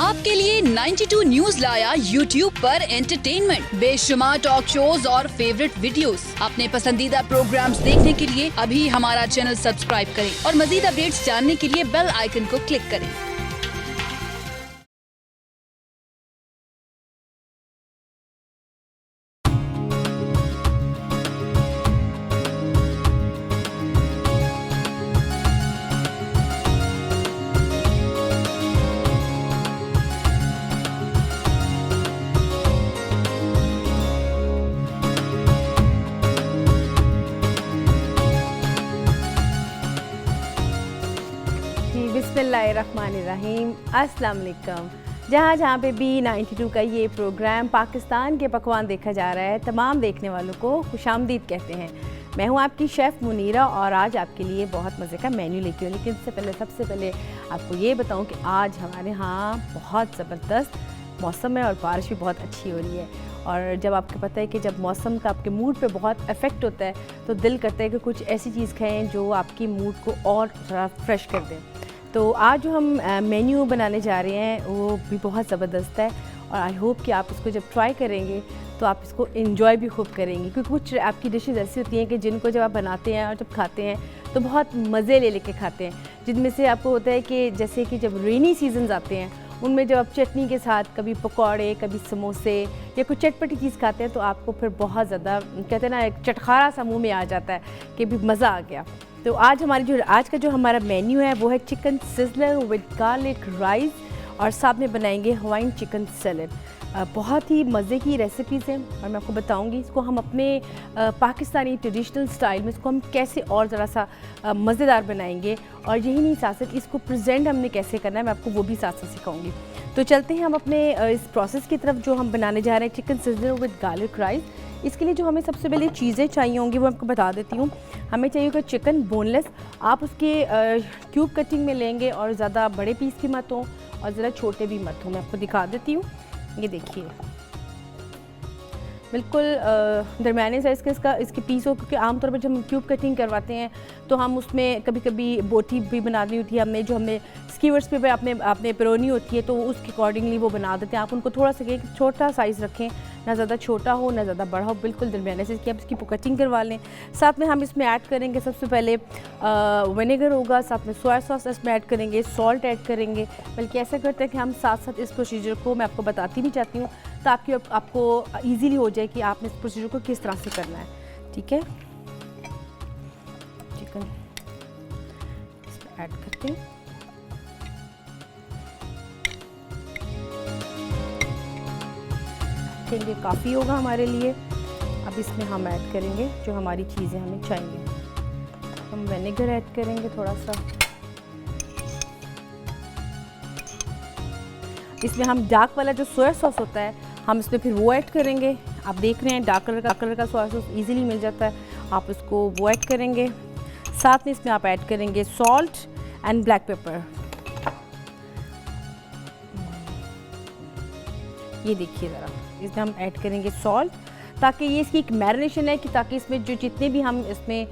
आपके लिए 92 न्यूज लाया YouTube पर एंटरटेनमेंट, बेशुमार टॉक शोज और फेवरेट वीडियोस। अपने पसंदीदा प्रोग्राम्स देखने के लिए अभी हमारा चैनल सब्सक्राइब करें और मजीद अपडेट्स जानने के लिए बेल आइकन को क्लिक करें। बिस्मिल्लाहिर्रहमानिर्रहीम, अस्सलाम वालेकुम। जहाँ पे भी 92 का ये प्रोग्राम पाकिस्तान के पकवान देखा जा रहा है, तमाम देखने वालों को खुशामदीद कहते हैं। मैं हूँ आपकी शेफ़ मुनीरा और आज आपके लिए बहुत मज़े का मेन्यू लेके हूँ। लेकिन सबसे पहले आपको ये बताऊँ कि आज हमारे यहाँ बहुत ज़बरदस्त मौसम है और बारिश भी बहुत अच्छी हो रही है। और जब आपको पता है कि जब मौसम का आपके मूड पे बहुत इफ़ेक्ट होता है तो दिल करता है कि कुछ ऐसी चीज़ खाएँ जो आपकी मूड को और थोड़ा फ्रेश कर दें। तो आज जो हम मेन्यू बनाने जा रहे हैं वो भी बहुत ज़बरदस्त है और आई होप कि आप इसको जब ट्राई करेंगे तो आप इसको एंजॉय भी खूब करेंगे, क्योंकि कुछ आपकी डिशेज़ ऐसी होती हैं कि जिनको जब आप बनाते हैं और जब खाते हैं तो बहुत मज़े ले लेके खाते हैं। जिनमें से आपको होता है कि जैसे कि जब रेनी सीजन्स आते हैं उनमें जब आप चटनी के साथ कभी पकौड़े, कभी समोसे या कुछ चटपटी चीज़ खाते हैं तो आपको फिर बहुत ज़्यादा कहते हैं ना, एक चटखारा सा मुँह में आ जाता है कि भी मज़ा आ गया। तो आज आज का जो हमारा मेन्यू है वो है chicken sizzler with garlic rice और साथ में बनाएंगे हवाइन चिकन सैलेड। बहुत ही मज़े की रेसिपीज़ हैं और मैं आपको बताऊंगी इसको हम अपने पाकिस्तानी ट्रेडिशनल स्टाइल में इसको हम कैसे और ज़रा सा मज़ेदार बनाएंगे। और यही नहीं, साथ साथ इसको प्रेजेंट हमने कैसे करना है मैं आपको वो भी साथ साथ सिखाऊंगी। तो चलते हैं हम अपने इस प्रोसेस की तरफ जो हम बनाने जा रहे हैं, chicken sizzler with garlic rice. इसके लिए जो हमें सबसे पहले चीज़ें चाहिए होंगी वो आपको बता देती हूँ। हमें चाहिए होगा चिकन बोनलेस, आप उसके क्यूब कटिंग में लेंगे और ज़्यादा बड़े पीस की मत हो और ज़रा छोटे भी मत हो। मैं आपको दिखा देती हूँ, ये देखिए बिल्कुल दरमियाने साइज़ का इसके पीस हो, क्योंकि आमतौर पर जब हम क्यूब कटिंग करवाते हैं तो हम उसमें कभी कभी बोटी भी बनानी होती है, हमने जो हमें स्कीवर्स पे आपने पेरोनी होती है तो उसके अकॉर्डिंगली वो बना देते हैं। आप उनको थोड़ा सा छोटा साइज़ रखें, ना ज़्यादा छोटा हो ना ज़्यादा बड़ा हो, बिल्कुल दरमियाने से इसकी आप इसकी कटिंग करवा लें। साथ में हम इसमें ऐड करेंगे सबसे पहले विनेगर होगा, साथ में सोया सॉस इसमें ऐड करेंगे, सॉल्ट ऐड करेंगे। बल्कि ऐसा करते हैं कि हम साथ साथ इस प्रोसीजर को मैं आपको बताती भी चाहती हूँ ताकि आपको ईजीली हो जाए कि आपने इस प्रोसीजर को किस तरह से करना है। ठीक है, चिकन इसमें ऐड करते हैं। ये काफ़ी होगा हमारे लिए। अब इसमें हम ऐड करेंगे जो हमारी चीज़ें हमें चाहिए। हम विनेगर ऐड करेंगे थोड़ा सा, इसमें हम डार्क वाला जो सोया सॉस होता है हम इसमें फिर वो ऐड करेंगे। आप देख रहे हैं डार्क कलर का सोया सॉस इजीली मिल जाता है, आप उसको वो ऐड करेंगे। साथ में इसमें आप ऐड करेंगे सॉल्ट एंड ब्लैक पेपर। ये देखिए ज़रा, इसमें हम ऐड करेंगे सॉल्ट ताकि ये इसकी एक मैरिनेशन है कि ताकि इसमें जो जितने भी हम इसमें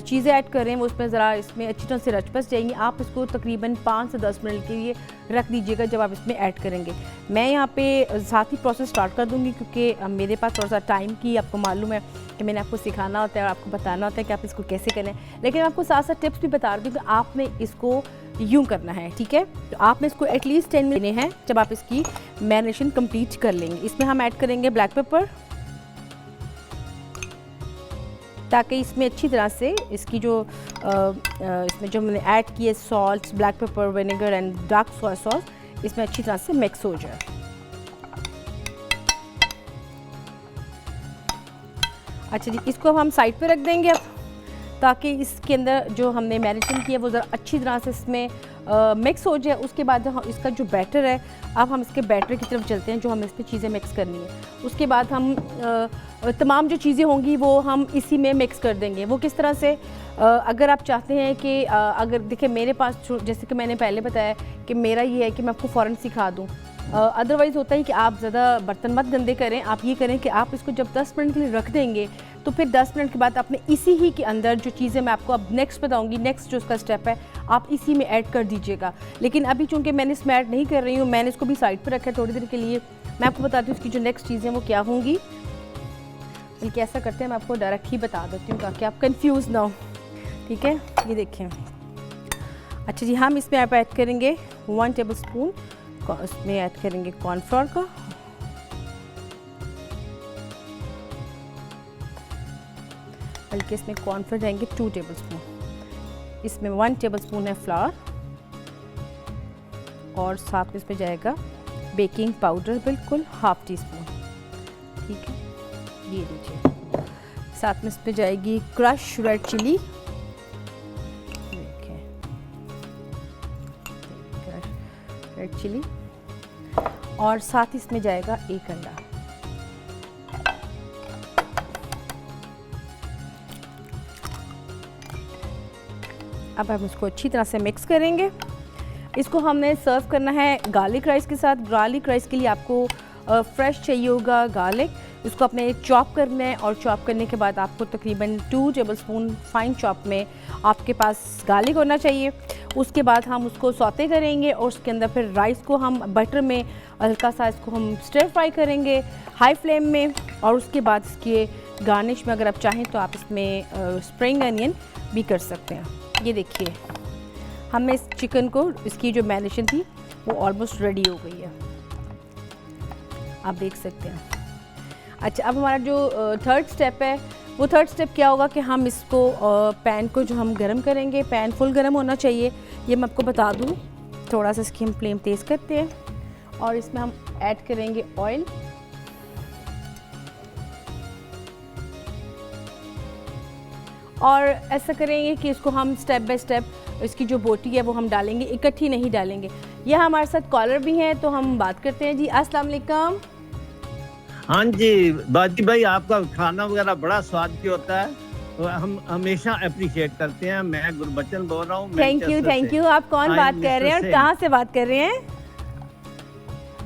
चीज़ें ऐड कर रहे हैं वो उसमें ज़रा इसमें अच्छी तरह से रच बस जाएंगी। आप इसको तकरीबन 5 से 10 मिनट के लिए रख दीजिएगा जब आप इसमें ऐड करेंगे। मैं यहाँ पे साथ ही प्रोसेस स्टार्ट कर दूँगी क्योंकि मेरे पास थोड़ा सा टाइम की, आपको मालूम है कि मैंने आपको सिखाना होता है और आपको बताना होता है कि आप इसको कैसे करें। लेकिन आपको साथ साथ टिप्स भी बता रही हूँ कि आपने इसको यूँ करना है। ठीक है, तो आपने इसको एटलीस्ट 10 मिनट लेने हैं जब आप इसकी मैरिनेशन कंप्लीट कर लेंगे। इसमें हम ऐड करेंगे ब्लैक पेपर ताकि इसमें अच्छी तरह से इसकी जो इसमें जो मैंने ऐड किए salt, black pepper, vinegar and dark soya sauce इसमें अच्छी तरह से मिक्स हो जाए। अच्छा जी, इसको हम साइड पे रख देंगे अब ताकि इसके अंदर जो हमने मैरिनेशन किया वो ज़रा अच्छी तरह से इसमें मिक्स हो जाए। उसके बाद इसका जो बैटर है, अब हम इसके बैटर की तरफ चलते हैं जो हमें इसमें चीज़ें मिक्स करनी है। उसके बाद हम तमाम जो चीज़ें होंगी वो हम इसी में मिक्स कर देंगे। वो किस तरह से, अगर आप चाहते हैं कि अगर देखिए मेरे पास जैसे कि मैंने पहले बताया कि मेरा ये है कि मैं आपको फ़ौरन सिखा दूँ। अदरवाइज़ होता है कि आप ज़्यादा बर्तन मत गंदे करें, आप ये करें कि आप इसको जब 10 मिनट के लिए रख देंगे तो फिर 10 मिनट के बाद आपने इसी ही के अंदर जो चीज़ें मैं आपको अब नेक्स्ट बताऊंगी, नेक्स्ट जो उसका स्टेप है आप इसी में ऐड कर दीजिएगा। लेकिन अभी चूंकि मैंने इसमें ऐड नहीं कर रही हूँ, मैंने इसको भी साइड पर रखा है थोड़ी देर के लिए। मैं आपको बताती हूँ इसकी जो नेक्स्ट चीज़ें वो क्या होंगी। बल्कि ऐसा करते हैं, मैं आपको डायरेक्ट ही बता देती हूँ ताकि आप कंफ्यूज ना हो, ठीक है। ये देखें, अच्छा जी, हम इसमें आप ऐड करेंगे 1 टेबल स्पून, इसमें ऐड करेंगे कॉर्नफ्लोर का, बल्कि इसमें कॉर्नफ्लोर जाएंगे 2 टेबल स्पून, इसमें 1 टेबल स्पून है फ्लावर, और साथ में इसमें जाएगा बेकिंग पाउडर बिल्कुल 1/2 टीस्पून, ठीक है। ये लीजिए, साथ में इसमें जाएगी crush red chili, red chili, और साथ ही इसमें जाएगा 1 अंडा। अब हम इसको अच्छी तरह से मिक्स करेंगे। इसको हमने सर्व करना है गार्लिक राइस के साथ। गार्लिक राइस के लिए आपको फ्रेश चाहिए होगा गार्लिक, इसको अपने चॉप करना है, और चॉप करने के बाद आपको तकरीबन 2 टेबलस्पून फाइन चॉप में आपके पास गार्लिक होना चाहिए। उसके बाद हम उसको सौते करेंगे और उसके अंदर फिर राइस को हम बटर में हल्का सा इसको हम स्टर फ्राई करेंगे हाई फ्लेम में। और उसके बाद इसके गार्निश में अगर आप चाहें तो आप इसमें स्प्रिंग अनियन भी कर सकते हैं। ये देखिए, हमें इस चिकन को, इसकी जो मैरिनेशन थी वो ऑलमोस्ट रेडी हो गई है, आप देख सकते हैं। अच्छा, अब हमारा जो थर्ड स्टेप है, वो थर्ड स्टेप क्या होगा कि हम इसको पैन को जो हम गरम करेंगे, पैन फुल गरम होना चाहिए, ये मैं आपको बता दूँ। थोड़ा सा इसकी हम फ्लेम तेज़ करते हैं और इसमें हम ऐड करेंगे ऑयल, और ऐसा करेंगे कि इसको हम स्टेप बाय स्टेप इसकी जो बोटी है वो हम डालेंगे, इकट्ठी नहीं डालेंगे। यह हमारे साथ कॉलर भी हैं, तो हम बात करते हैं जी। अस्सलाम वालेकुम। हाँ जी बाजी भाई, आपका खाना वगैरह बड़ा स्वादिष्ट होता है, तो हम हमेशा अप्रिशिएट करते हैं। मैं गुरबचन बोल रहा हूँ। Thank you. आप कौन बात कर रहे हैं और कहाँ से बात कर रहे हैं?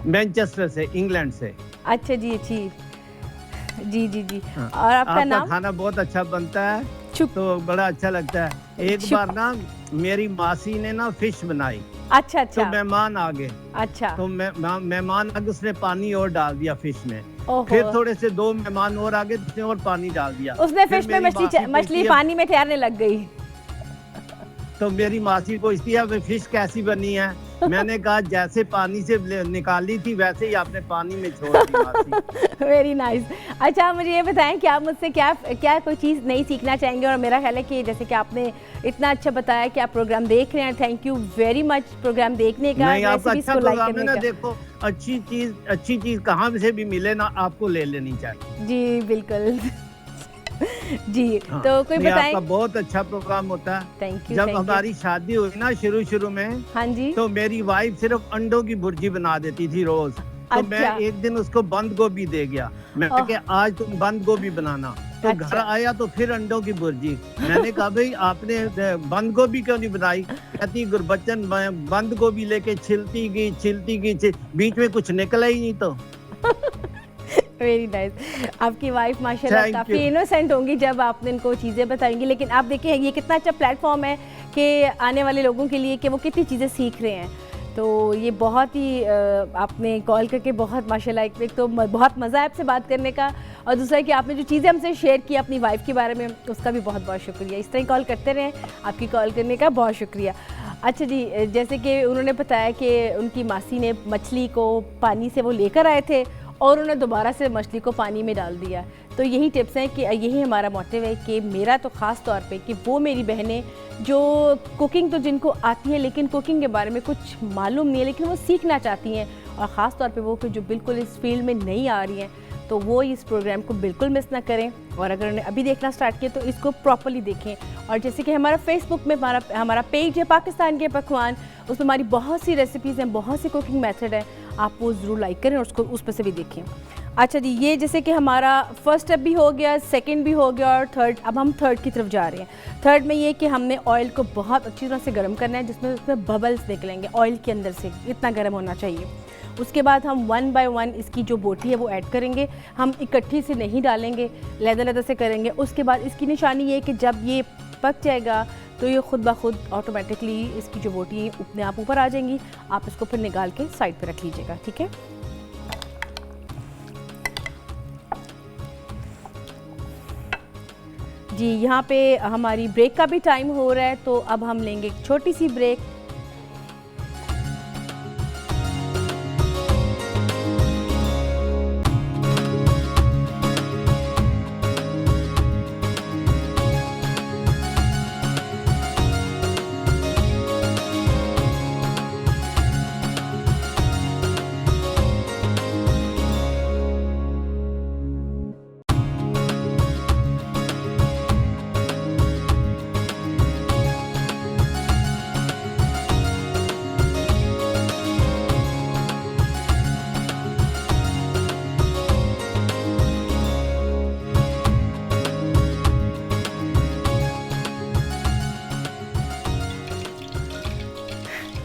मैनचेस्टर से, इंग्लैंड से। अच्छा जी, अच्छी जी। हाँ। और आपका नाम? खाना बहुत अच्छा बनता है, तो बड़ा अच्छा लगता है। एक बार ना मेरी मासी ने ना फिश बनाई। अच्छा। तो मेहमान आ गए। अच्छा। तो मेहमान आगे उसने पानी और डाल दिया फिश में। ओहो। फिर थोड़े से 2 मेहमान और आगे, उसने और पानी डाल दिया। उसने फिश में मछली पानी में तैरने लग गई। तो मेरी मासी पूछती है फिश कैसी बनी है? मैंने कहा जैसे पानी से निकाली थी वैसे ही आपने पानी में छोड़ दी मासी। Very nice. अच्छा, मुझे ये बताएं कि आप मुझसे क्या कोई चीज़ नहीं सीखना चाहेंगे? और मेरा ख्याल है कि जैसे कि आपने इतना अच्छा बताया कि आप प्रोग्राम देख रहे हैं, thank you very much program देखने का। नहीं, आपका अच्छा प्रोग्राम है ना। देखो, अच्छी चीज कहाँ से भी मिले ना, आपको ले लेनी चाहिए। जी बिल्कुल। जी हाँ, तो कोई बताएं। आपका बहुत अच्छा प्रोग्राम होता है। Thank you. जब हमारी शादी हुई ना शुरू में, हाँ जी, तो मेरी वाइफ सिर्फ अंडों की भुर्जी बना देती थी रोज। तो मैं एक दिन उसको बंद गोभी दे गया। मैं कहा आज तुम बंद गोभी बनाना। तो घर आया तो फिर अंडों की भुर्जी। मैंने कहा भाई आपने बंद गोभी क्यों नहीं बनाई? कहती गुरबचन बंद गोभी लेके छिलती गई, बीच में कुछ निकला ही नहीं। तो वेरी नाइस। आपकी वाइफ माशाल्लाह काफ़ी इनोसेंट होंगी जब आपने इनको चीज़ें बताएंगी। लेकिन आप देखिए ये कितना अच्छा प्लेटफॉर्म है कि आने वाले लोगों के लिए कि वो कितनी चीज़ें सीख रहे हैं। तो ये बहुत ही आपने कॉल करके बहुत माशाल्लाह, एक तो बहुत मज़ा है आपसे बात करने का, और दूसरा कि आपने जो चीज़ें हमसे शेयर की अपनी वाइफ के बारे में, उसका भी बहुत बहुत शुक्रिया। इस तरह कॉल करते रहें, आपकी कॉल करने का बहुत शुक्रिया। अच्छा जी, जैसे कि उन्होंने बताया कि उनकी मासी ने मछली को पानी से वो लेकर आए थे और उन्होंने दोबारा से मछली को पानी में डाल दिया। तो यही टिप्स हैं कि यही हमारा मोटिव है कि मेरा तो ख़ास तौर पे कि वो मेरी बहनें जो कुकिंग तो जिनको आती है लेकिन कुकिंग के बारे में कुछ मालूम नहीं है, लेकिन वो सीखना चाहती हैं, और ख़ास तौर पे वो कि जो बिल्कुल इस फील्ड में नहीं आ रही हैं, तो वो इस प्रोग्राम को बिल्कुल मिस ना करें। और अगर उन्हें अभी देखना स्टार्ट किया तो इसको प्रॉपर्ली देखें। और जैसे कि हमारा फेसबुक में हमारा पेज है पाकिस्तान के पकवान, उसमें हमारी बहुत सी रेसिपीज़ हैं, बहुत सी कुकिंग मेथड है, आप वो ज़रूर लाइक करें और उसको उस पर से भी देखें। अच्छा जी, ये जैसे कि हमारा फर्स्ट स्टेप भी हो गया, सेकंड भी हो गया और थर्ड, अब हम थर्ड की तरफ जा रहे हैं। थर्ड में ये कि हमने ऑयल को बहुत अच्छी तरह से गर्म करना है, जिसमें उसमें बबल्स निकलेंगे ऑयल के अंदर से, इतना गर्म होना चाहिए। उसके बाद हम 1 बाय 1 इसकी जो बोटी है वो ऐड करेंगे। हम इकट्ठी से नहीं डालेंगे, लहदा से करेंगे। उसके बाद इसकी निशानी ये है कि जब ये पक जाएगा तो ये खुद ब खुद ऑटोमेटिकली इसकी जो बोटी है अपने आप ऊपर आ जाएंगी। आप इसको फिर निकाल के साइड पे रख लीजिएगा, ठीक है। जी, यहाँ पे हमारी ब्रेक का भी टाइम हो रहा है, तो अब हम लेंगे एक छोटी सी ब्रेक।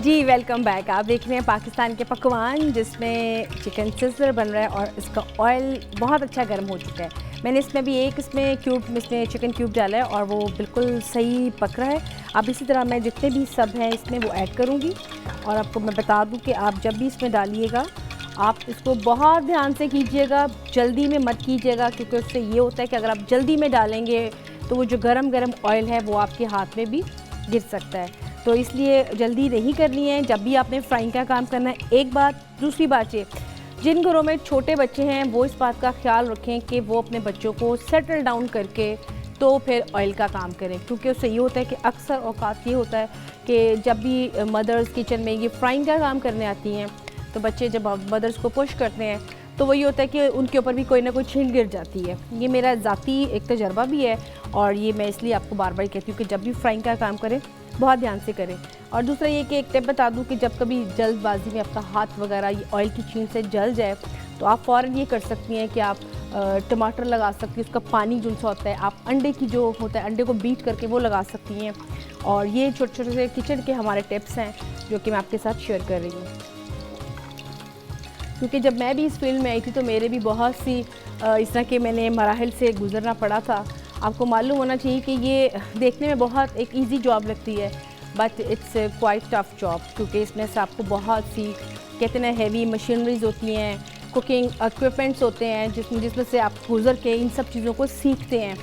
जी, वेलकम बैक। आप देख रहे हैं पाकिस्तान के पकवान, जिसमें चिकन सिज़लर बन रहा है और इसका ऑयल बहुत अच्छा गर्म हो चुका है। मैंने इसमें भी एक इसमें चिकन क्यूब डाला है और वो बिल्कुल सही पक रहा है। अब इसी तरह मैं जितने भी सब हैं इसमें वो ऐड करूँगी। और आपको मैं बता दूँ कि आप जब भी इसमें डालिएगा, आप इसको बहुत ध्यान से कीजिएगा, जल्दी में मत कीजिएगा, क्योंकि उससे ये होता है कि अगर आप जल्दी में डालेंगे तो वो जो गरम ऑयल है वो आपके हाथ में भी गिर सकता है। तो इसलिए जल्दी नहीं करनी है जब भी आपने फ्राइंग का काम करना है। एक बात, दूसरी बात ये, जिन घरों में छोटे बच्चे हैं वो इस बात का ख्याल रखें कि वो अपने बच्चों को सेटल डाउन करके तो फिर ऑयल का काम करें, क्योंकि उससे ये होता है कि अक्सर औकात ये होता है कि जब भी मदर्स किचन में ये फ्राइंग का काम करने आती हैं तो बच्चे जब मदर्स को पुश करते हैं तो वही होता है कि उनके ऊपर भी कोई ना कोई छींट गिर जाती है। ये मेरा ज़ाती एक तजर्बा भी है और ये मैं इसलिए आपको बार बार कहती हूँ कि जब भी फ्राइंग का काम करें बहुत ध्यान से करें। और दूसरा ये कि एक टिप बता दूं कि जब कभी जल्दबाजी में आपका हाथ वगैरह ये ऑयल की छींट से जल जाए तो आप फ़ौरन ये कर सकती हैं कि आप टमाटर लगा सकती हैं, उसका पानी जो सा होता है, आप अंडे की जो होता है अंडे को बीट करके वो लगा सकती हैं। और ये छोटे छोटे से किचन के हमारे टिप्स हैं जो कि मैं आपके साथ शेयर कर रही हूँ, क्योंकि जब मैं भी इस फील्ड में आई थी तो मेरे भी बहुत सी इस तरह के मैंने मराहिल से गुजरना पड़ा था। आपको मालूम होना चाहिए कि ये देखने में बहुत एक इजी जॉब लगती है, but it's quite tough job, क्योंकि इसमें से आपको बहुत सी कहते हैं हैवी मशीनरीज होती हैं, कुकिंग इक्विपमेंट्स होते हैं जिसमें से आप गुजर के इन सब चीज़ों को सीखते हैं।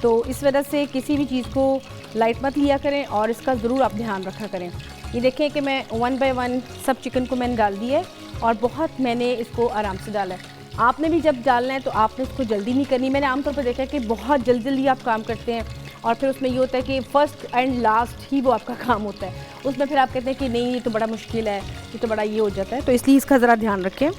तो इस वजह से किसी भी चीज़ को लाइट मत लिया करें और इसका ज़रूर आप ध्यान रखा करें। ये देखें कि मैं 1 बाय 1 सब चिकन को मैंने डाल दिया है और बहुत मैंने इसको आराम से डाला है। आपने भी जब डालना है तो आपने इसको जल्दी नहीं करनी। मैंने आमतौर पर देखा है कि बहुत जल्दी आप काम करते हैं और फिर उसमें ये होता है कि फ़र्स्ट एंड लास्ट ही वो आपका काम होता है, उसमें फिर आप कहते हैं कि नहीं ये तो बड़ा मुश्किल है, ये तो बड़ा ये हो जाता है। तो इसलिए इसका ज़रा ध्यान रखें।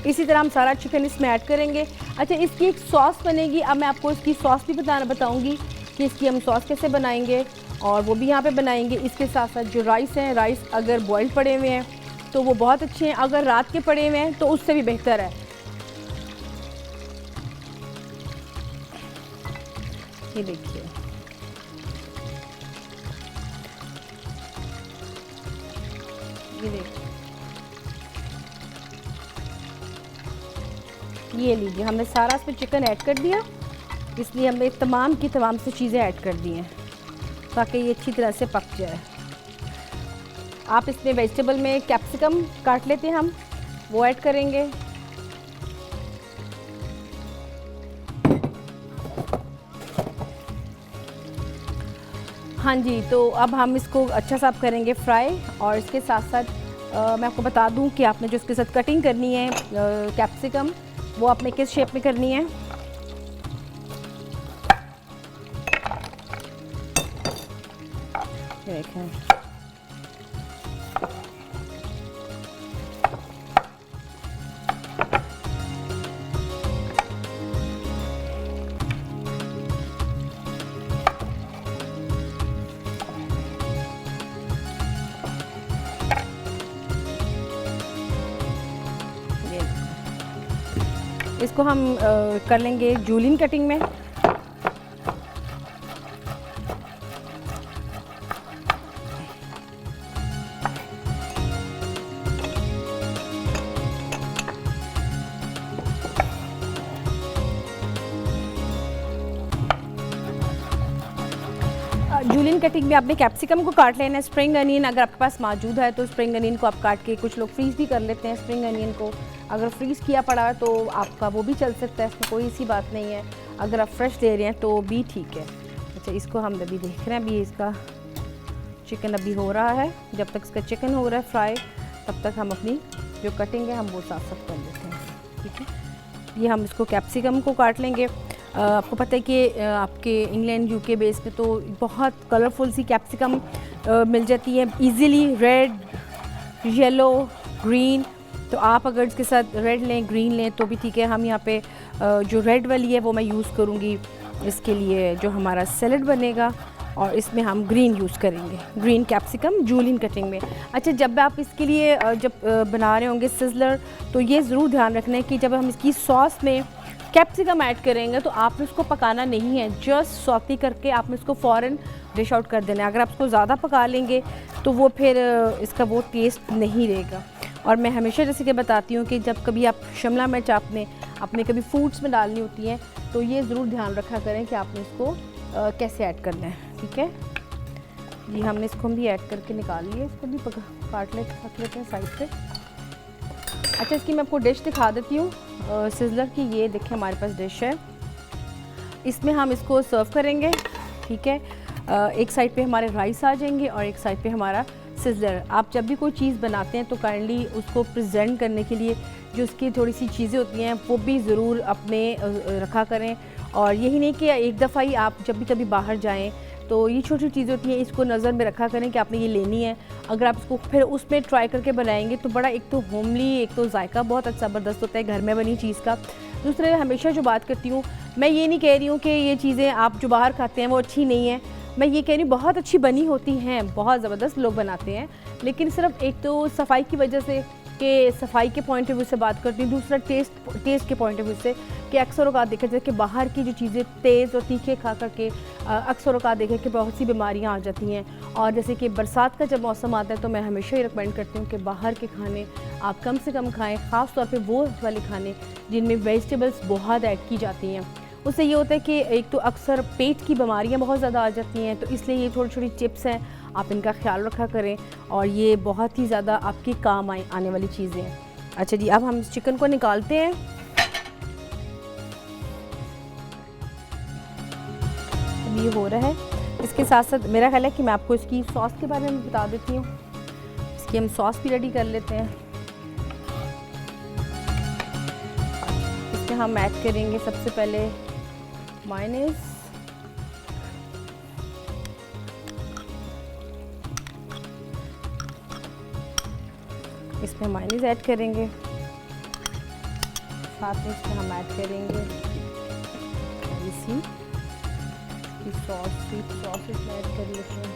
इसी तरह हम सारा चिकन इसमें ऐड करेंगे। अच्छा, इसकी एक सॉस बनेगी। अब मैं आपको इसकी सॉस भी बताऊँगी कि इसकी हम सॉस कैसे बनाएंगे और वो भी यहाँ पे बनाएंगे। इसके साथ साथ जो राइस हैं, राइस अगर बॉइल्ड पड़े हुए हैं तो वो बहुत अच्छे हैं, अगर रात के पड़े हुए हैं तो उससे भी बेहतर है। ये देखिए, ये देखिए, ये लीजिए, हमने सारा इसमें चिकन ऐड कर दिया, इसलिए हमने तमाम की तमाम से चीज़ें ऐड कर दी हैं ताकि ये अच्छी तरह से पक जाए। आप इसमें वेजिटेबल में कैप्सिकम काट लेते हैं हम, वो ऐड करेंगे। हाँ जी, तो अब हम इसको अच्छा सा करेंगे फ्राई। और इसके साथ साथ मैं आपको बता दूं कि आपने जो इसके साथ कटिंग करनी है कैप्सिकम, वो आपने किस शेप में करनी है। देखें, इसको हम कर लेंगे जूलियन कटिंग में। जूलियन कटिंग में आपने कैप्सिकम को काट लेना है। स्प्रिंग अनियन अगर आपके पास मौजूद है तो स्प्रिंग अनियन को आप काट के, कुछ लोग फ्रीज़ भी कर लेते हैं स्प्रिंग अनियन को। अगर फ्रीज़ किया पड़ा है तो आपका वो भी चल सकता है, इसमें कोई ऐसी बात नहीं है। अगर आप फ्रेश ले रहे हैं तो भी ठीक है। अच्छा, इसको हम अभी देख रहे हैं, अभी इसका चिकन अभी हो रहा है। जब तक इसका चिकन हो रहा है फ्राई, तब तक हम अपनी जो कटिंग है हम वो साफ कर लेते हैं। ठीक है, ये हम इसको कैप्सिकम को काट लेंगे। आपको पता है कि आपके इंग्लैंड यूके बेस पे तो बहुत कलरफुल सी कैप्सिकम मिल जाती है इजीली, रेड, येलो, ग्रीन। तो आप अगर इसके साथ रेड लें, ग्रीन लें तो भी ठीक है। हम यहाँ पे जो रेड वाली है वो मैं यूज़ करूँगी इसके लिए जो हमारा सैलड बनेगा, और इसमें हम ग्रीन यूज़ करेंगे, ग्रीन कैप्सिकम जूलियन कटिंग में। अच्छा, जब आप इसके लिए जब बना रहे होंगे सिज़लर, तो ये ज़रूर ध्यान रखना है कि जब हम इसकी सॉस में कैप्सिकम ऐड करेंगे तो आपने उसको पकाना नहीं है, जस्ट सॉटी करके आपने उसको फ़ौरन डिश आउट कर देना है। अगर आप उसको ज़्यादा पका लेंगे तो वो फिर इसका वो टेस्ट नहीं रहेगा। और मैं हमेशा जैसे कि बताती हूँ कि जब कभी आप शिमला मिर्च आपने कभी फूड्स में डालनी होती हैं तो ये ज़रूर ध्यान रखा करें कि आपने इसको कैसे ऐड करना है। ठीक है जी, हमने इसको भी ऐड करके निकाल लिया, इसको भी काट लेते हैं साइड से। अच्छा, इसकी मैं आपको डिश दिखा देती हूँ सिज़लर की। ये देखिए हमारे पास डिश है, इसमें हम इसको सर्व करेंगे। ठीक है, एक साइड पे हमारे राइस आ जाएंगे और एक साइड पे हमारा सिज़लर। आप जब भी कोई चीज़ बनाते हैं तो काइंडली उसको प्रेजेंट करने के लिए जो उसकी थोड़ी सी चीज़ें होती हैं वो भी ज़रूर अपने रखा करें। और यही नहीं कि एक दफ़ा ही आप जब भी कभी बाहर जाएं तो ये छोटी छोटी चीज़ें होती हैं, इसको नज़र में रखा करें कि आपने ये लेनी है। अगर आप इसको फिर उसमें ट्राई करके बनाएंगे तो बड़ा एक तो होमली, एक तो जायका बहुत अच्छा ज़बरदस्त होता है घर में बनी चीज़ का। दूसरे, हमेशा जो बात करती हूँ, मैं ये नहीं कह रही हूँ कि ये चीज़ें आप जो बाहर खाते हैं वो अच्छी नहीं है, मैं ये कह रही हूँ बहुत अच्छी बनी होती हैं, बहुत ज़बरदस्त लोग बनाते हैं, लेकिन सिर्फ एक तो सफाई की वजह से कि सफाई के पॉइंट ऑफ व्यू से बात करती हूँ, दूसरा टेस्ट के पॉइंट ऑफ व्यू से कि अक्सर औकात देखा जाए कि बाहर की जो चीज़ें तेज़ और तीखे खा करके अक्सर औकात देखें कि बहुत सी बीमारियाँ आ जाती हैं। और जैसे कि बरसात का जब मौसम आता है तो मैं हमेशा ही रिकमेंड करती हूँ कि बाहर के खाने आप कम से कम खाएँ, ख़ास तौर पर वो वाले खाने जिनमें वेजिटेबल्स बहुत ऐड की जाती हैं। उससे ये होता है कि एक तो अक्सर पेट की बीमारियां बहुत ज़्यादा आ जाती हैं, तो इसलिए ये छोटी छोटी टिप्स हैं, आप इनका ख्याल रखा करें और ये बहुत ही ज़्यादा आपके काम आने वाली चीज़ें हैं। अच्छा जी, अब हम इस चिकन को निकालते हैं। अब ये हो रहा है, इसके साथ साथ मेरा ख्याल है कि मैं आपको इसकी सॉस के बारे में बता देती हूँ। इसकी हम सॉस भी रेडी कर लेते हैं। इसमें हम ऐड करेंगे सबसे पहले मायोनीज, इसमें मायोनीज ऐड करेंगे, साथ में इसमें हम ऐड करेंगे इसकी सॉस, स्वीट सॉस इसमें ऐड कर लेते हैं।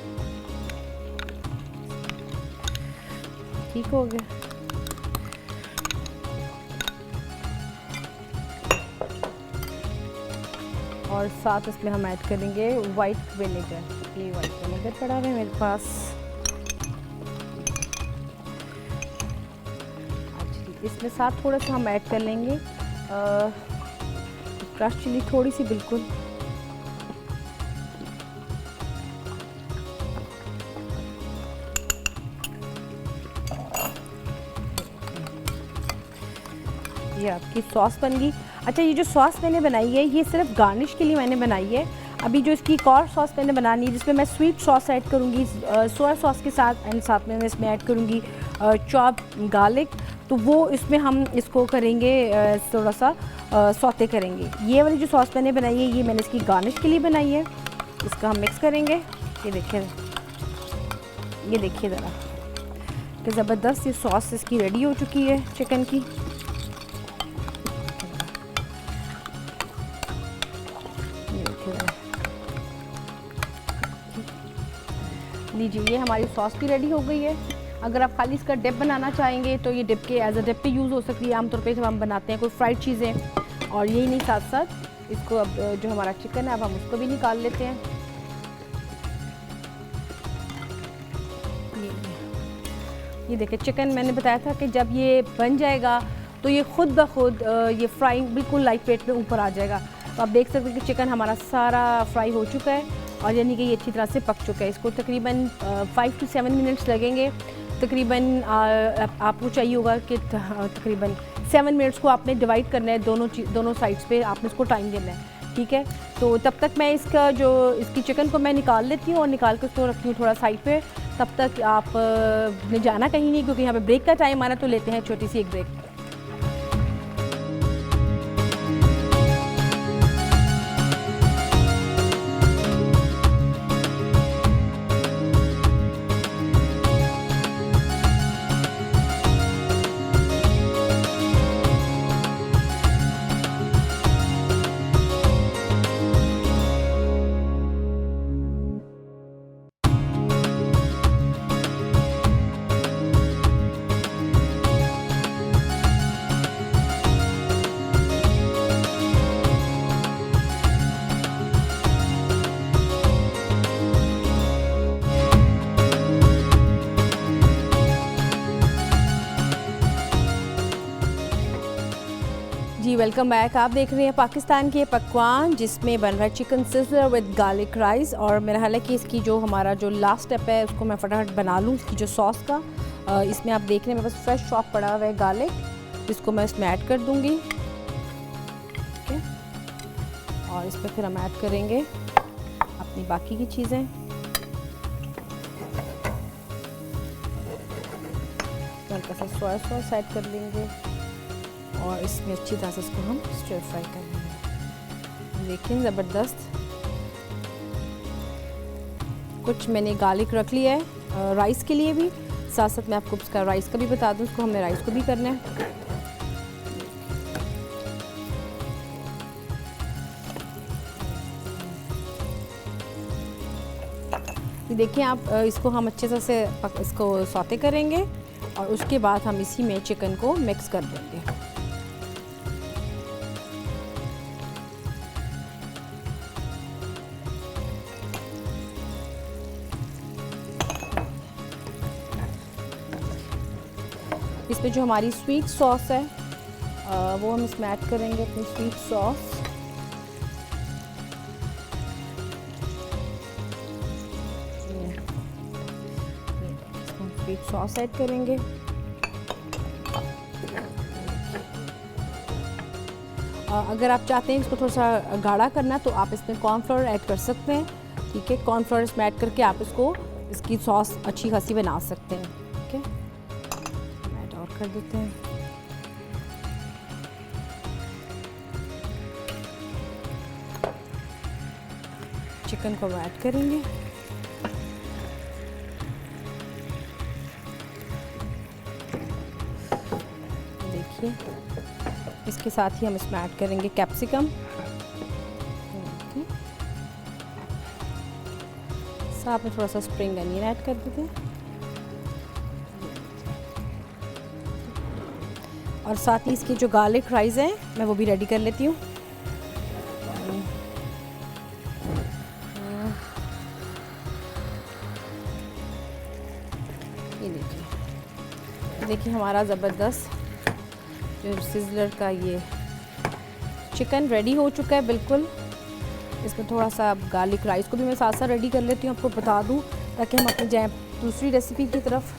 ठीक हो गया। और साथ इसमें हम ऐड करेंगे वाइट विनेगर। ये वाइट विनेगर पड़ा है मेरे पास। अच्छा, इसमें साथ थोड़ा सा हम ऐड कर लेंगे क्रश चिली, थोड़ी सी बिल्कुल। ये आपकी सॉस बन गई। अच्छा, ये जो सॉस मैंने बनाई है ये सिर्फ गार्निश के लिए मैंने बनाई है। अभी जो इसकी एक और सॉस मैंने बनानी है जिसमें मैं स्वीट सॉस ऐड करूँगी सोया सॉस के साथ, एंड साथ में मैं इसमें ऐड करूँगी चॉप गार्लिक। तो वो इसमें हम इसको करेंगे थोड़ा सा सौते करेंगे। ये वाली जो सॉस मैंने बनाई है ये मैंने इसकी गार्निश के लिए बनाई है। इसका हम मिक्स करेंगे। ये देखिए ज़रा कि ज़बरदस्त ये सॉस इसकी रेडी हो चुकी है चिकन की। लीजिए, ये हमारी सॉस भी रेडी हो गई है। अगर आप खाली इसका डिप बनाना चाहेंगे तो ये डिप के एज अ डिप पे यूज़ हो सकती है। आमतौर पे जब हम बनाते हैं कोई फ्राइड चीज़ें, और यही नहीं, साथ साथ इसको अब जो हमारा चिकन है अब हम उसको भी निकाल लेते हैं। ये देखिए चिकन, मैंने बताया था कि जब ये बन जाएगा तो ये खुद ब खुद ये फ्राई बिल्कुल लाइट वेट में ऊपर आ जाएगा। तो आप देख सकते हैं कि चिकन हमारा सारा फ्राई हो चुका है। और यानी कि ये अच्छी तरह से पक चुका है। इसको तकरीबन 5 to 7 मिनट्स लगेंगे। तकरीबन आपको चाहिए होगा कि तकरीबन 7 मिनट्स को आपने डिवाइड करना है, दोनों साइड्स पे आपने इसको टाइम देना है, ठीक है। तो तब तक मैं इसकी चिकन को मैं निकाल लेती हूँ और निकाल के उसको रखती हूँ थोड़ा साइड पे। तब तक आप ने जाना कहीं नहीं, क्योंकि यहाँ पे ब्रेक का टाइम आना, तो लेते हैं छोटी सी एक ब्रेक। जी वेलकम बैक। आप देख रहे हैं पाकिस्तान के पकवान, जिसमें बन रहा है chicken sizzler with garlic rice. और मेरा हाल है कि इसकी जो हमारा जो लास्ट स्टेप है उसको मैं फटाफट बना लूँ। इसकी जो सॉस का इसमें आप देख रहे हैं मेरे पास फ्रेश चॉप पड़ा हुआ है गार्लिक, जिसको मैं इसमें ऐड कर दूँगी, ठीक है। और इस पर फिर हम ऐड करेंगे अपनी बाकी की चीज़ें। हल्का सा सोया सॉस ऐड कर लेंगे और इसमें अच्छी तरह से इसको हम स्टर फ्राई कर लेंगे। देखिए ज़बरदस्त। कुछ मैंने गार्लिक रख लिया है राइस के लिए भी, साथ साथ मैं आपको उसका राइस का भी बता दूं, उसको हमने राइस को भी करना है। देखिए आप इसको हम अच्छे से इसको सौते करेंगे और उसके बाद हम इसी में चिकन को मिक्स कर देंगे। इसमें जो हमारी स्वीट सॉस है वो हम इसमें ऐड करेंगे, अपनी sweet sauce. Sweet sauce add करेंगे। अगर आप चाहते हैं इसको थोड़ा सा गाढ़ा करना तो आप इसमें कॉर्नफ्लोर ऐड कर सकते हैं, ठीक है। कॉर्नफ्लोर इसमें ऐड करके आप इसकी सॉस अच्छी खासी बना सकते हैं, ठीक है। ऐड और कर देते हैं। चिकन को ऐड करेंगे। देखिए इसके साथ ही हम इसमें ऐड करेंगे कैप्सिकम, साथ में थोड़ा सा स्प्रिंग अनियन ऐड कर देते हैं और साथ ही इसकी जो गार्लिक राइस है मैं वो भी रेडी कर लेती हूँ। ये देखिए हमारा ज़बरदस्त जो सिज़लर का ये चिकन रेडी हो चुका है बिल्कुल। इसमें थोड़ा सा गार्लिक राइस को भी मैं साथ साथ रेडी कर लेती हूँ, आपको बता दूँ, ताकि हम अपनी जाए दूसरी रेसिपी की तरफ।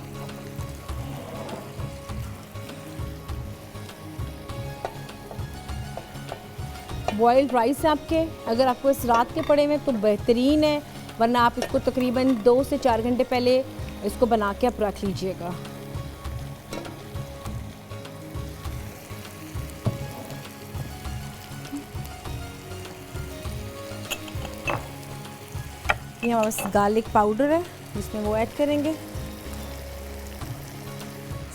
बॉइल्ड राइस है आपके, अगर आपको इस रात के पड़े में तो बेहतरीन है, वरना आप इसको तकरीबन 2 से 4 घंटे पहले इसको बना के आप रख लीजिएगा। ये हमारे पास गार्लिक पाउडर है, जिसमें वो ऐड करेंगे।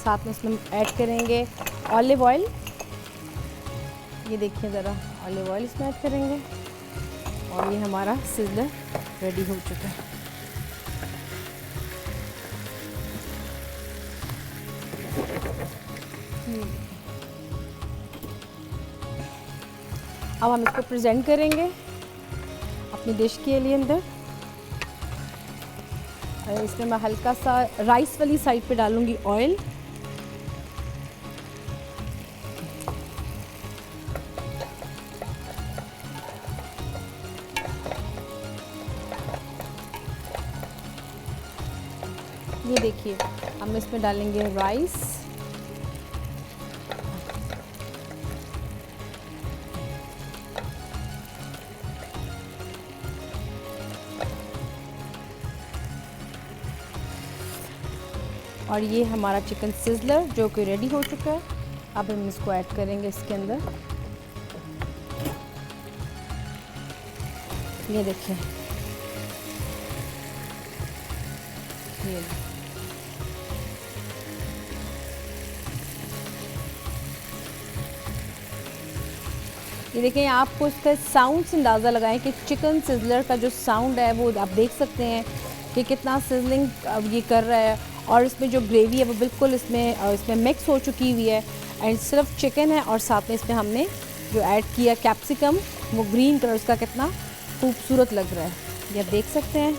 साथ में इसमें ऐड करेंगे ऑलिव ऑयल। ये देखिए ज़रा, ऑलिव ऑयल इसमें ऐड करेंगे और ये हमारा सिज़लर रेडी हो चुका है। अब हम इसको प्रेजेंट करेंगे अपनी डिश के लिए अंदर। इसमें मैं हल्का सा राइस वाली साइड पे डालूंगी ऑयल। देखिए हम इसमें डालेंगे राइस, और ये हमारा चिकन सिज़लर जो कि रेडी हो चुका है। अब हम इसको ऐड करेंगे इसके अंदर। ये देखिए, ये देखें, आपको इसका साउंड से अंदाज़ा लगाएं कि चिकन सिज़लर का जो साउंड है वो आप देख सकते हैं कि कितना सिज़लिंग ये कर रहा है। और इसमें जो ग्रेवी है वो बिल्कुल इसमें मिक्स हो चुकी हुई है। एंड सिर्फ चिकन है और साथ में इसमें हमने जो ऐड किया कैप्सिकम, वो ग्रीन कलर उसका कितना खूबसूरत लग रहा है, ये आप देख सकते हैं।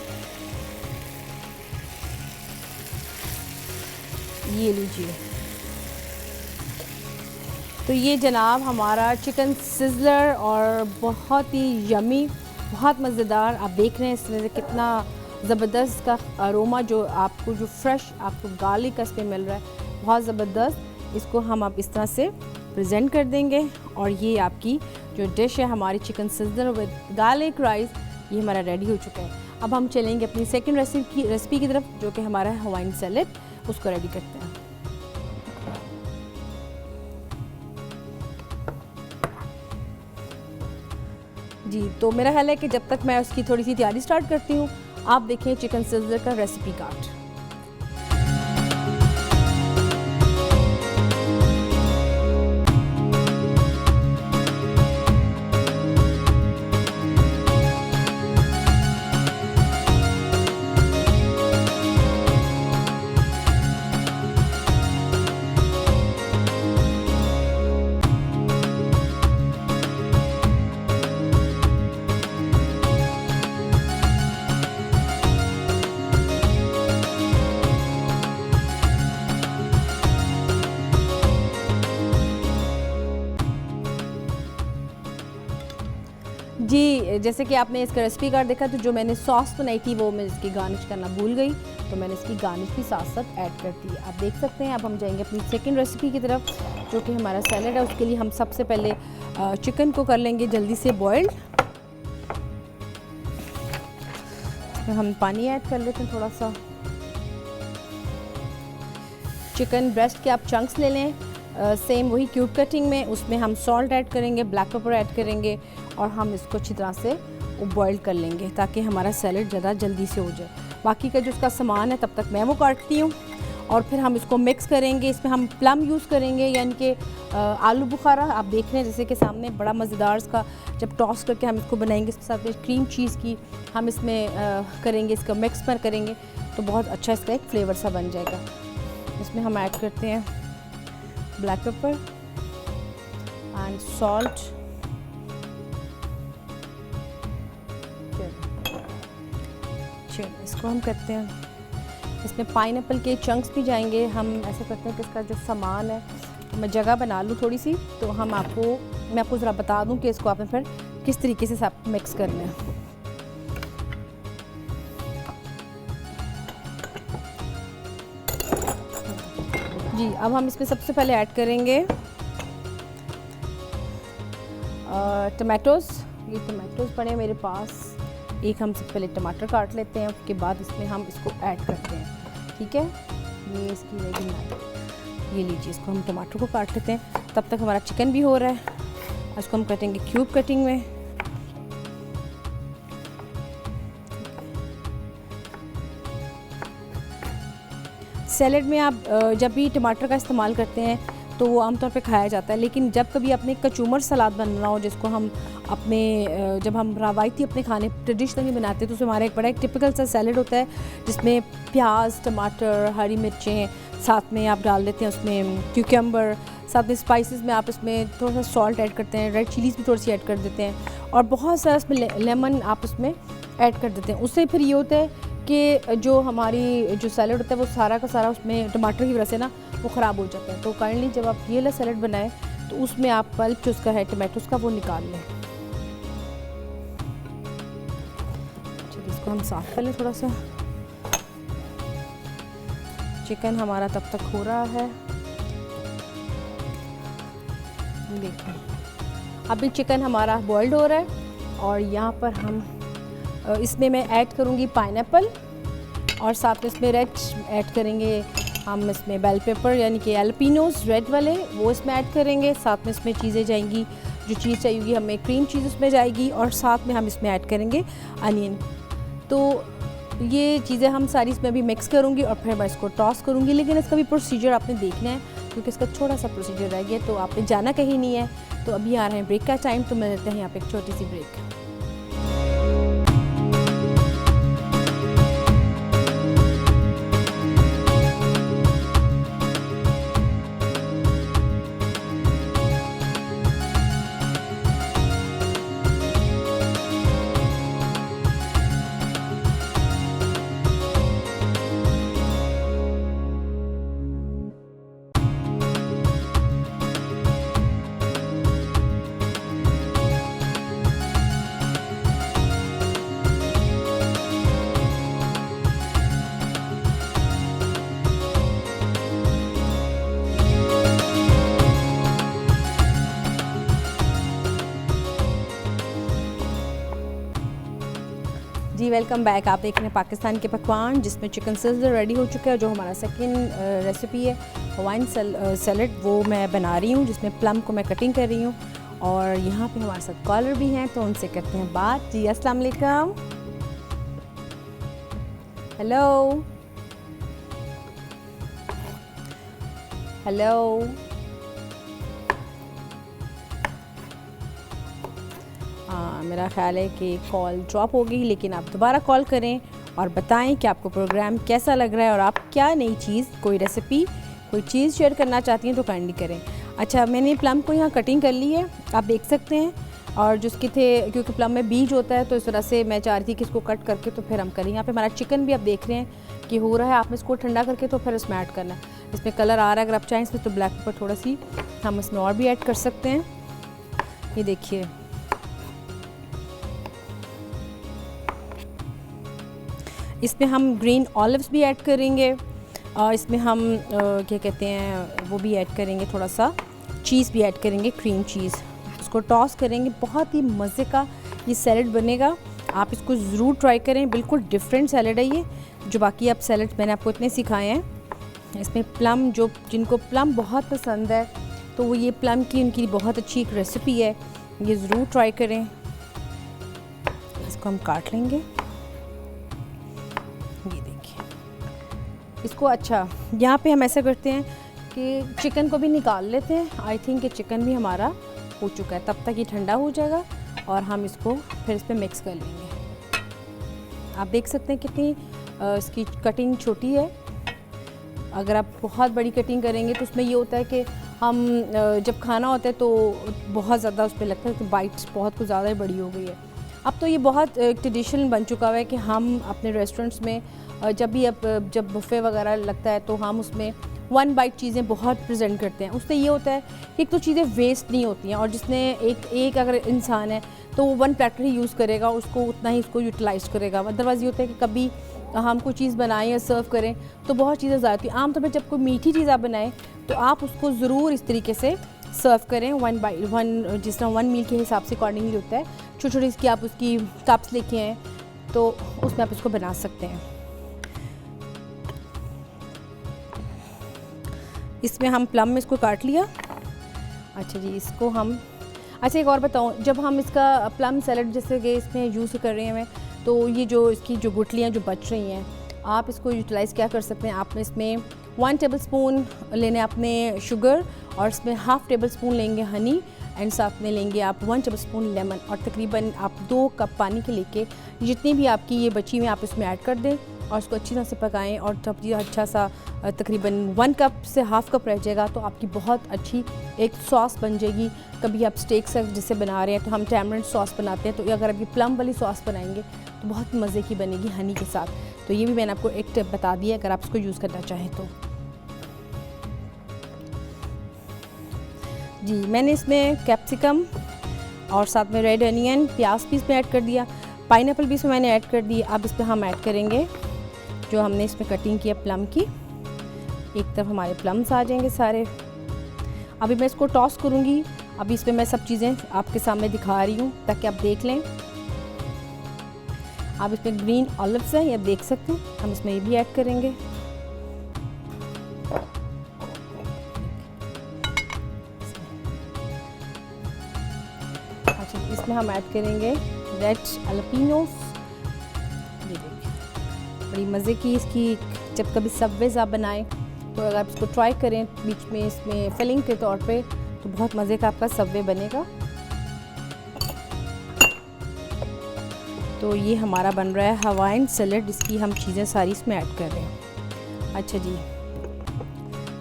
ये लीजिए, तो ये जनाब हमारा चिकन सिज़लर और बहुत ही यमी, बहुत मज़ेदार। आप देख रहे हैं इसमें से कितना ज़बरदस्त का अरोमा जो आपको, जो फ्रेश आपको गार्लिक का इसमें मिल रहा है, बहुत ज़बरदस्त। इसको हम आप इस तरह से प्रेजेंट कर देंगे और ये आपकी जो डिश है हमारी chicken sizzler with garlic rice, ये हमारा रेडी हो चुका है। अब हम चलेंगे अपनी सेकंड रेसिपी की तरफ, जो कि हमारा है हवाइन सैलेड। उसको रेडी करते हैं। जी, तो मेरा ख्याल है कि जब तक मैं उसकी थोड़ी सी तैयारी स्टार्ट करती हूँ, आप देखें चिकन सिज़लर का रेसिपी कार्ड। जी, जैसे कि आपने इसका रेसिपी कार्ड देखा, तो जो मैंने सॉस बनाई थी वो मैं इसकी गार्निश करना भूल गई, तो मैंने इसकी गार्निश भी साथ साथ ऐड कर दी। आप देख सकते हैं। अब हम जाएंगे अपनी सेकंड रेसिपी की तरफ, जो कि हमारा सैलेड है। उसके लिए हम सबसे पहले चिकन को कर लेंगे जल्दी से बॉइल्ड। इसमें हम पानी ऐड कर लेते हैं थोड़ा सा। चिकन ब्रेस्ट के आप चंक्स ले लें, सेम वही क्यूब कटिंग में। उसमें हम सॉल्ट ऐड करेंगे, ब्लैक पेपर ऐड करेंगे और हम इसको अच्छी तरह से बॉईल कर लेंगे ताकि हमारा सैलेड ज़्यादा जल्दी से हो जाए। बाकी का जो उसका सामान है तब तक मैं वो काटती हूँ और फिर हम इसको मिक्स करेंगे। इसमें हम प्लम यूज़ करेंगे, यानी कि आलू बुखारा। आप देख रहे हैं जैसे कि सामने बड़ा मज़ेदार इसका जब टॉस करके हम इसको बनाएंगे, इसके साथ में क्रीम चीज़ की हम इसमें करेंगे, इसका मिक्स पर करेंगे तो बहुत अच्छा इसका एक फ्लेवर सा बन जाएगा। इसमें हम ऐड करते हैं ब्लैक पेपर एंड सॉल्ट। इसको हम करते हैं, इसमें पाइनएप्पल के चंक्स भी जाएंगे। हम ऐसा करते हैं कि इसका जो सामान है, तो मैं जगह बना लूँ थोड़ी सी, तो मैं आपको ज़रा बता दूँ कि इसको आपने फिर किस तरीके से सब मिक्स करना है। जी, अब हम इसमें सबसे पहले ऐड करेंगे टमाटोज़। ये टमाटोज़ पड़े हैं मेरे पास, एक हम सबसे पहले टमाटर काट लेते हैं, उसके बाद इसमें हम इसको ऐड करते हैं। ठीक है, ये इसकी रेडी है। ये लीजिए, इसको हम टमाटर को काट लेते हैं। तब तक हमारा चिकन भी हो रहा है, इसको हम कटेंगे क्यूब कटिंग में। सैलेड में आप जब भी टमाटर का इस्तेमाल करते हैं तो वो आमतौर पे खाया जाता है, लेकिन जब कभी अपने कचूमर सलाद बनना हो, जिसको हम अपने जब हम रवायती अपने खाने ट्रेडिशनली बनाते हैं, तो उसमें हमारा एक बड़ा एक टिपिकल सा सैलेड होता है जिसमें प्याज, टमाटर, हरी मिर्चें, साथ में आप डाल देते हैं उसमें क्यूकम्बर, साथ में स्पाइसेस में आप इसमें थोड़ा सा सॉल्ट ऐड करते हैं, रेड चिलीज़ भी थोड़ी सी ऐड कर देते हैं और बहुत सारा इसमें लेमन आप उसमें ऐड कर देते हैं। उससे फिर ये होता है कि जो हमारी जो सैलेड होता है वो सारा का सारा उसमें टमाटर की वजह से ना वो ख़राब हो जाता है। तो काइंडली जब आप ये वाला सैलेड बनाएं तो उसमें आप पल्प जो उसका है टमाटोस का वो निकाल लें। चलिए, इसको हम साफ़ कर लें थोड़ा सा। चिकन हमारा तब तक हो रहा है। देखिए अभी चिकन हमारा बॉइल्ड हो रहा है और यहाँ पर हम इसमें मैं ऐड करूँगी पाइनएप्पल और साथ में इसमें रेड ऐड करेंगे हम, इसमें बेल पेपर यानी कि एलपिनोज रेड वाले वो इसमें ऐड करेंगे। साथ में इसमें चीज़ें जाएंगी, जो चीज़ चाहिए हमें क्रीम चीज़ उसमें जाएगी और साथ में हम इसमें ऐड करेंगे अनियन। तो ये चीज़ें हम सारी इसमें अभी मिक्स करूँगी और फिर मैं इसको टॉस करूँगी। लेकिन इसका भी प्रोसीजर आपने देखना है क्योंकि इसका छोटा सा प्रोसीजर रह गया, तो आपने जाना कहीं नहीं है। तो अभी आ रहे हैं ब्रेक का टाइम, तो मिलते हैं यहाँ पे एक छोटी सी ब्रेक। जी वेलकम बैक। आप देख रहे हैं पाकिस्तान के पकवान जिसमें चिकन सिज़लर रेडी हो चुका है। जो हमारा सेकंड रेसिपी है हवाइन सैलड, वो मैं बना रही हूँ जिसमें प्लम को मैं कटिंग कर रही हूँ। और यहाँ पे हमारे साथ कॉलर भी हैं तो उनसे करते हैं बात। जी अस्सलाम वालेकुम। हेलो हेलो मेरा ख्याल है कि कॉल ड्रॉप हो गई, लेकिन आप दोबारा कॉल करें और बताएं कि आपको प्रोग्राम कैसा लग रहा है और आप क्या नई चीज़, कोई रेसिपी, कोई चीज़ शेयर करना चाहती हैं तो काइंडली करें। अच्छा, मैंने प्लम को यहाँ कटिंग कर ली है, आप देख सकते हैं। और जिसके थे, क्योंकि प्लम में बीज होता है तो इस तरह से मैं चाह रही थी कि इसको कट करके तो फिर हम करें। यहाँ पे हमारा चिकन भी आप देख रहे हैं कि हो रहा है। आपने इसको ठंडा करके तो फिर इसमें ऐड करना है। इसमें कलर आ रहा है, अगर आप चाहें इसमें तो ब्लैक पेपर थोड़ा सी हम इसमें और भी ऐड कर सकते हैं। ये देखिए इसमें हम ग्रीन ऑलिव्स भी ऐड करेंगे और इसमें हम क्या कहते हैं वो भी ऐड करेंगे, थोड़ा सा चीज़ भी ऐड करेंगे, क्रीम चीज़। इसको टॉस करेंगे, बहुत ही मज़े का ये सैलड बनेगा। आप इसको ज़रूर ट्राई करें, बिल्कुल डिफरेंट सैलड है ये, जो बाकी आप सैलड मैंने आपको इतने सिखाए हैं। इसमें प्लम, जो जिनको प्लम बहुत पसंद है तो वो ये प्लम की उनकी बहुत अच्छी एक रेसिपी है, ये ज़रूर ट्राई करें। इसको हम काट लेंगे, ये देखिए इसको। अच्छा, यहाँ पे हम ऐसा करते हैं कि चिकन को भी निकाल लेते हैं। आई थिंक कि चिकन भी हमारा हो चुका है, तब तक ये ठंडा हो जाएगा और हम इसको फिर इस पर मिक्स कर लेंगे। आप देख सकते हैं कितनी इसकी कटिंग छोटी है। अगर आप बहुत बड़ी कटिंग करेंगे तो उसमें ये होता है कि हम जब खाना होता है तो बहुत ज़्यादा उस पर लगता है कि बाइट्स बहुत कुछ ज़्यादा ही बड़ी हो गई है। अब तो ये बहुत ट्रेडिशन बन चुका है कि हम अपने रेस्टोरेंट्स में जब बुफ़े वगैरह लगता है तो हम उसमें 1 बाइट चीज़ें बहुत प्रेजेंट करते हैं। उससे ये होता है कि एक तो चीज़ें वेस्ट नहीं होती हैं, और जिसने एक अगर इंसान है तो वो 1 प्लेटर ही यूज़ करेगा, उसको उतना ही उसको यूटिलाइज़ करेगा। अदरवाइज़ ये होता है कि कभी हम कोई चीज़ बनाएं या सर्व करें तो बहुत चीज़ें ज़्यादा होती हैं। आमतौर पर जब कोई मीठी चीज़ आप बनाएं तो आप उसको ज़रूर इस तरीके से सर्व करें 1 बाई 1, जिस तरह 1 मील के हिसाब से अकॉर्डिंगली होता है। छोटी छोटी इसकी आप उसकी कप्स लेके आएँ तो उसमें आप इसको बना सकते हैं। इसमें हम प्लम में इसको काट लिया। अच्छा जी, इसको हम एक और बताऊं, जब हम इसका प्लम सैलड जैसे कि इसमें यूज़ कर रहे हैं तो ये जो इसकी जो गुठलियाँ जो बच रही हैं, आप इसको यूटिलाइज़ क्या कर सकते हैं। आपने इसमें 1 टेबलस्पून लेने आपने शुगर, और इसमें ½ टेबलस्पून लेंगे हनी, एंड साथ में लेंगे आप 1 टेबलस्पून लेमन, और तकरीबन आप 2 कप पानी के लेके जितनी भी आपकी ये बची हुई आप इसमें ऐड कर दें और उसको अच्छी तरह से पकाएं। और जब ये अच्छा सा तकरीबन 1 कप से ½ कप रह जाएगा तो आपकी बहुत अच्छी एक सॉस बन जाएगी। कभी आप स्टेक जिसे बना रहे हैं तो हम टैमरिंड सॉस बनाते हैं, तो अगर आप ये प्लम वाली सॉस बनाएंगे तो बहुत मज़े की बनेगी हनी के साथ। तो ये भी मैंने आपको एक टिप बता दी है अगर आप इसको यूज़ करना चाहें तो। जी, मैंने इसमें कैप्सिकम और साथ में रेड अनियन, प्याज भी इसमें ऐड कर दिया, पाइनएप्पल भी इसमें मैंने ऐड कर दी। अब इस पर हम ऐड करेंगे जो हमने इसमें कटिंग किया प्लम की, एक तरफ हमारे प्लम्स आ जाएंगे सारे। अभी मैं इसको टॉस करूँगी। अभी इसमें मैं सब चीज़ें आपके सामने दिखा रही हूँ ताकि आप देख लें। आप इसमें ग्रीन ऑलिव्स हैं, ये देख सकते हैं, हम इसमें ये भी ऐड करेंगे। अच्छा, इसमें हम ऐड करेंगे रेड जैलपेनोस। ये देखिए बड़ी मज़े की इसकी, जब कभी सबवेज आप बनाएं तो अगर आप इसको ट्राई करें बीच में इसमें फिलिंग के तौर पे, तो बहुत मज़े का आपका सबवे बनेगा। तो ये हमारा बन रहा है हवाईन सैलेड, इसकी हम चीज़ें सारी इसमें ऐड कर रहे हैं। अच्छा जी,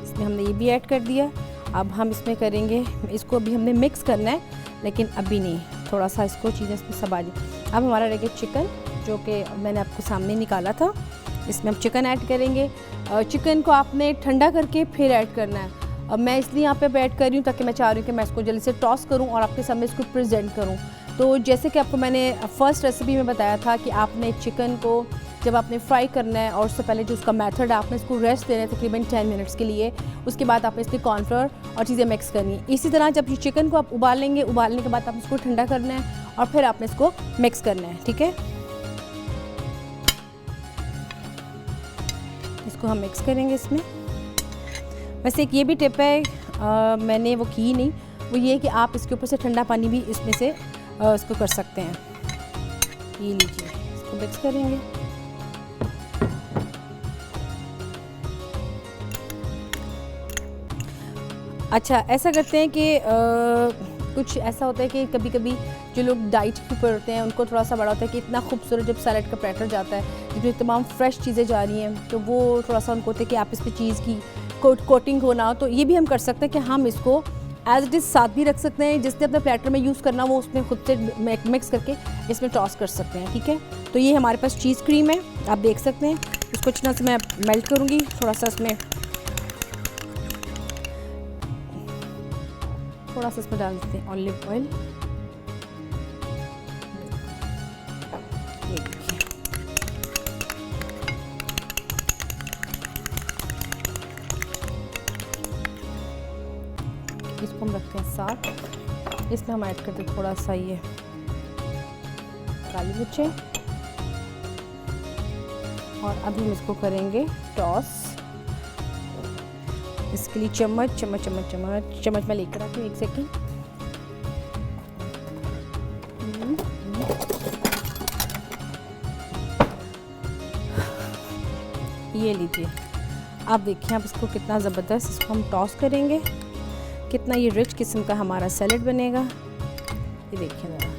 इसमें हमने ये भी ऐड कर दिया। अब हम इसमें करेंगे, इसको अभी हमने मिक्स करना है लेकिन अभी नहीं, थोड़ा सा इसको चीज़ें इसमें सब आ जाए। अब हमारा रह गया चिकन, जो कि मैंने आपको सामने निकाला था। इसमें हम चिकन ऐड करेंगे। चिकन को आपने ठंडा करके फिर ऐड करना है। अब मैं इसलिए यहाँ पे ऐड कर रही हूँ ताकि मैं चाह रही हूँ कि मैं इसको जल्दी से टॉस करूँ और आपके सामने इसको प्रेजेंट करूँ। तो जैसे कि आपको मैंने फर्स्ट रेसिपी में बताया था कि आपने चिकन को जब आपने फ्राई करना है और उससे पहले जो उसका मेथड है, आपने इसको रेस्ट देना है तकरीबन 10 मिनट्स के लिए। उसके बाद आपने इसमें कॉर्नफ्लोर और चीज़ें मिक्स करनी है। इसी तरह जब चिकन को आप उबाल लेंगे, उबालने के बाद आप इसको ठंडा करना है और फिर आपने इसको मिक्स करना है। ठीक है, इसको हम मिक्स करेंगे इसमें। वैसे एक ये भी टिप है, मैंने वो की नहीं, वो ये कि आप इसके ऊपर से ठंडा पानी भी इसमें से इसको कर सकते हैं। ये लीजिए, इसको मिक्स करेंगे। अच्छा, ऐसा करते हैं कि कुछ ऐसा होता है कि कभी कभी जो लोग डाइट के ऊपर होते हैं उनको थोड़ा सा बड़ा होता है कि इतना खूबसूरत जब सैलेड का प्लेटर जाता है जिसमें तमाम फ्रेश चीज़ें जा रही हैं, तो वो थोड़ा सा उनको होता है कि आप इस पर चीज़ की कोटिंग होना हो। तो ये भी हम कर सकते हैं कि हम इसको एज इट इज़ साथ भी रख सकते हैं, जिसने अपने प्लेटर में यूज़ करना वो उसमें खुद से मिक्स करके इसमें टॉस कर सकते हैं। ठीक है, तो ये हमारे पास चीज़ क्रीम है, आप देख सकते हैं। इसको अच्छी तरह से मैं मेल्ट करूँगी। थोड़ा सा इसमें डाल देते हैं ऑलिव ऑयल। ये देखिए, इसको हम रखते हैं साथ। इसमें हम ऐड करते हैं थोड़ा सा ये काली मिर्चें और अभी हम इसको करेंगे टॉस। इसके लिए चम्मच मैं लेकर आती हूँ, एक सेकेंड। ये लीजिए, आप देखिए, आप इसको कितना ज़बरदस्त इसको हम टॉस करेंगे, कितना ये रिच किस्म का हमारा सैलेड बनेगा। ये देखिए ज़रा,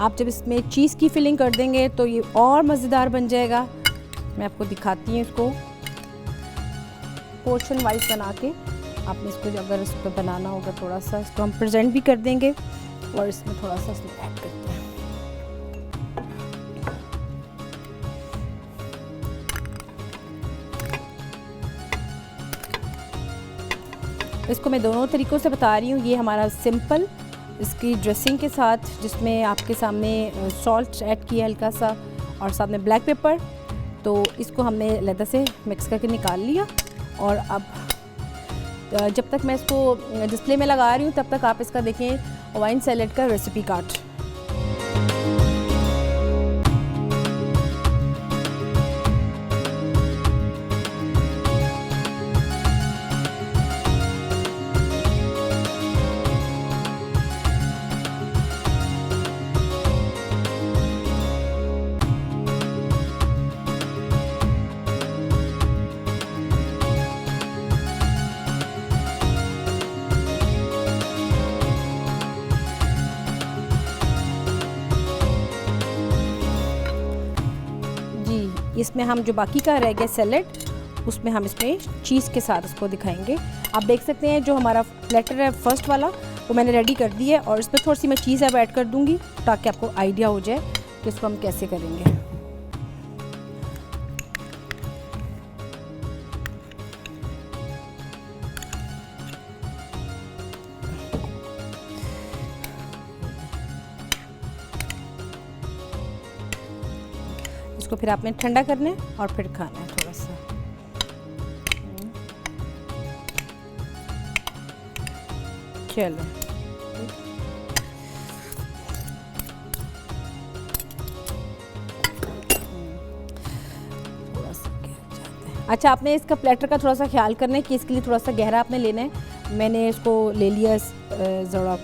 आप जब इसमें चीज़ की फिलिंग कर देंगे तो ये और मज़ेदार बन जाएगा। मैं आपको दिखाती हूँ इसको पोर्शन वाइज बना के। आपने इसको अगर इस पर बनाना होगा थोड़ा सा, इसको हम प्रेजेंट भी कर देंगे और इसमें थोड़ा सा इसमें ऐड करते हैं। इसको मैं दोनों तरीक़ों से बता रही हूँ। ये हमारा सिंपल इसकी ड्रेसिंग के साथ, जिसमें आपके सामने सॉल्ट ऐड किया हल्का सा और साथ में ब्लैक पेपर। तो इसको हमने अलग से मिक्स करके निकाल लिया। और अब जब तक मैं इसको डिस्प्ले में लगा रही हूँ तब तक आप इसका देखें हवाईन सैलेड का रेसिपी कार्ड। इसमें हम जो बाकी का रह गया सैलेड, उसमें हम इसमें चीज़ के साथ इसको दिखाएंगे। आप देख सकते हैं जो हमारा प्लेटर है फर्स्ट वाला, वो मैंने रेडी कर दिया है और इसमें थोड़ी सी मैं चीज़ अब ऐड कर दूंगी ताकि आपको आइडिया हो जाए कि इसको हम कैसे करेंगे। इसको फिर आपने ठंडा करना है और फिर खाना है थोड़ा सा। चलो अच्छा, आपने इसका प्लेटर का थोड़ा सा ख्याल करना है कि इसके लिए थोड़ा सा गहरा आपने लेना है। मैंने इसको ले लिया ज़रा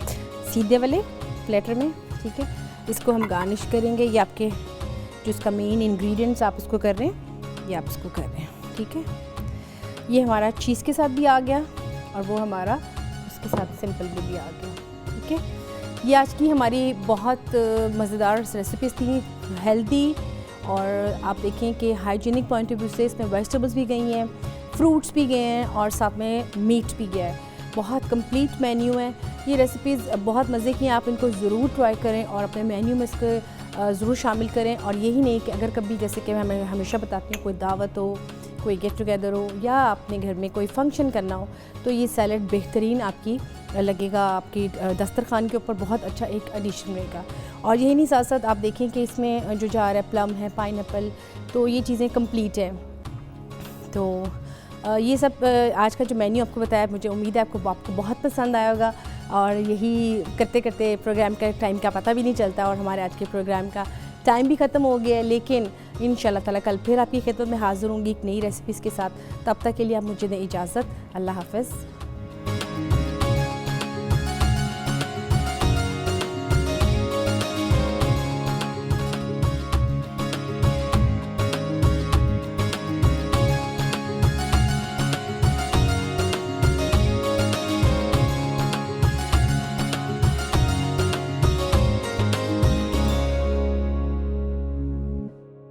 सीधे वाले प्लेटर में, ठीक है। इसको हम गार्निश करेंगे। ये आपके जो इसका मेन इंग्रेडिएंट्स आप इसको कर रहे हैं, ये आप इसको कर रहे हैं, ठीक है। ये हमारा चीज़ के साथ भी आ गया और वो हमारा उसके साथ सिंपल भी आ गया, ठीक है। ये आज की हमारी बहुत मज़ेदार रेसिपीज़ थी, हेल्दी, और आप देखें कि हाइजीनिक पॉइंट ऑफ व्यू से इसमें वेजिटेबल्स भी गई हैं, फ्रूट्स भी गए हैं और साथ में मीट भी गया है। बहुत कंप्लीट मेन्यू है। ये रेसिपीज़ बहुत मज़े की हैं, आप इनको ज़रूर ट्राई करें और अपने मेन्यू में इसको ज़रूर शामिल करें। और यही नहीं कि अगर कभी, जैसे कि मैं हमेशा बताती हूँ, कोई दावत हो, कोई गेट टुगेदर हो या अपने घर में कोई फंक्शन करना हो, तो ये सैलड बेहतरीन आपकी लगेगा, आपकी दस्तरखान के ऊपर बहुत अच्छा एक एडिशन रहेगा। और यही नहीं, साथ साथ आप देखें कि इसमें जो जा रहा है प्लम है, पाइनएप्पल, तो ये चीज़ें कंप्लीट हैं। तो ये सब आज का जो मेन्यू आपको बताया, मुझे उम्मीद है आपको बहुत पसंद आया होगा। और यही करते करते प्रोग्राम का टाइम का पता भी नहीं चलता और हमारे आज के प्रोग्राम का टाइम भी ख़त्म हो गया है। लेकिन इंशाल्लाह ताला कल फिर आपकी खिदमत में हाज़िर होंगी एक नई रेसिपीज़ के साथ। तब तक के लिए आप मुझे दें इजाज़त। अल्लाह हाफ़िज़।